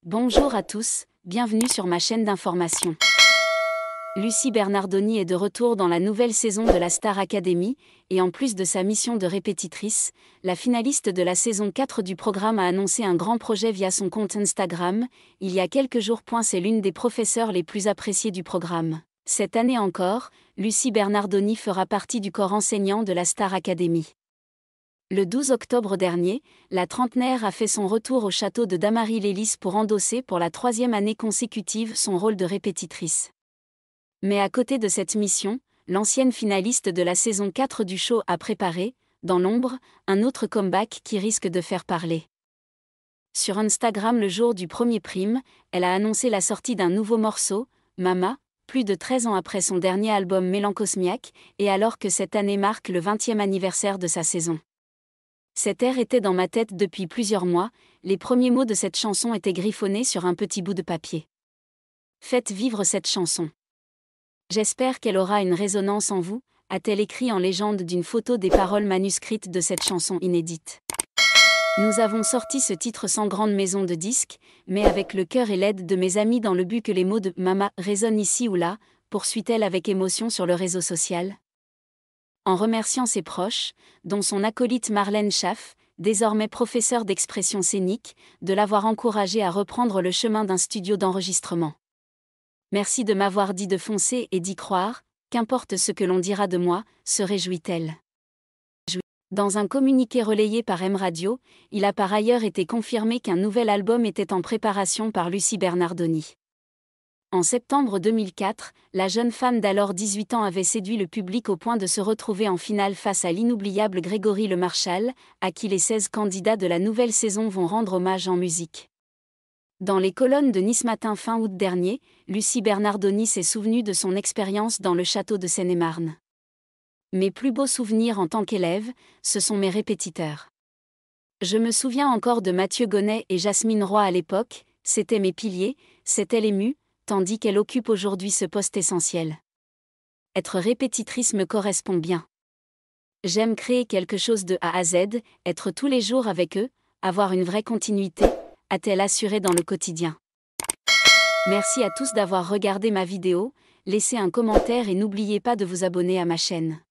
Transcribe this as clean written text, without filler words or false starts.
Bonjour à tous, bienvenue sur ma chaîne d'information. Lucie Bernardoni est de retour dans la nouvelle saison de la Star Academy, et en plus de sa mission de répétitrice, la finaliste de la saison 4 du programme a annoncé un grand projet via son compte Instagram. Il y a quelques jours. C'est l'une des professeurs les plus appréciées du programme. Cette année encore, Lucie Bernardoni fera partie du corps enseignant de la Star Academy. Le 12 octobre dernier, la trentenaire a fait son retour au château de Damary-lès-Lys pour endosser pour la 3e année consécutive son rôle de répétitrice. Mais à côté de cette mission, l'ancienne finaliste de la saison 4 du show a préparé, dans l'ombre, un autre comeback qui risque de faire parler. Sur Instagram le jour du premier prime, elle a annoncé la sortie d'un nouveau morceau, Mama, plus de 13 ans après son dernier album Mélancosmiaque, et alors que cette année marque le 20e anniversaire de sa saison. Cet air était dans ma tête depuis plusieurs mois, les premiers mots de cette chanson étaient griffonnés sur un petit bout de papier. Faites vivre cette chanson. J'espère qu'elle aura une résonance en vous, a-t-elle écrit en légende d'une photo des paroles manuscrites de cette chanson inédite. Nous avons sorti ce titre sans grande maison de disques, mais avec le cœur et l'aide de mes amis dans le but que les mots de « Mama » résonnent ici ou là, poursuit-elle avec émotion sur le réseau social. En remerciant ses proches, dont son acolyte Marlène Schaff, désormais professeure d'expression scénique, de l'avoir encouragée à reprendre le chemin d'un studio d'enregistrement. Merci de m'avoir dit de foncer et d'y croire, qu'importe ce que l'on dira de moi, se réjouit-elle. Dans un communiqué relayé par M Radio, il a par ailleurs été confirmé qu'un nouvel album était en préparation par Lucie Bernardoni. En septembre 2004, la jeune femme d'alors 18 ans avait séduit le public au point de se retrouver en finale face à l'inoubliable Grégory Le Marchal, à qui les 16 candidats de la nouvelle saison vont rendre hommage en musique. Dans les colonnes de Nice Matin fin août dernier, Lucie Bernardoni s'est souvenue de son expérience dans le château de Seine-et-Marne. Mes plus beaux souvenirs en tant qu'élève, ce sont mes répétiteurs. Je me souviens encore de Mathieu Gonnet et Jasmine Roy à l'époque, c'étaient mes piliers, c'était l'ému, tandis qu'elle occupe aujourd'hui ce poste essentiel. Être répétitrice me correspond bien. J'aime créer quelque chose de A à Z, être tous les jours avec eux, avoir une vraie continuité, a-t-elle assuré dans le quotidien. Merci à tous d'avoir regardé ma vidéo, laissez un commentaire et n'oubliez pas de vous abonner à ma chaîne.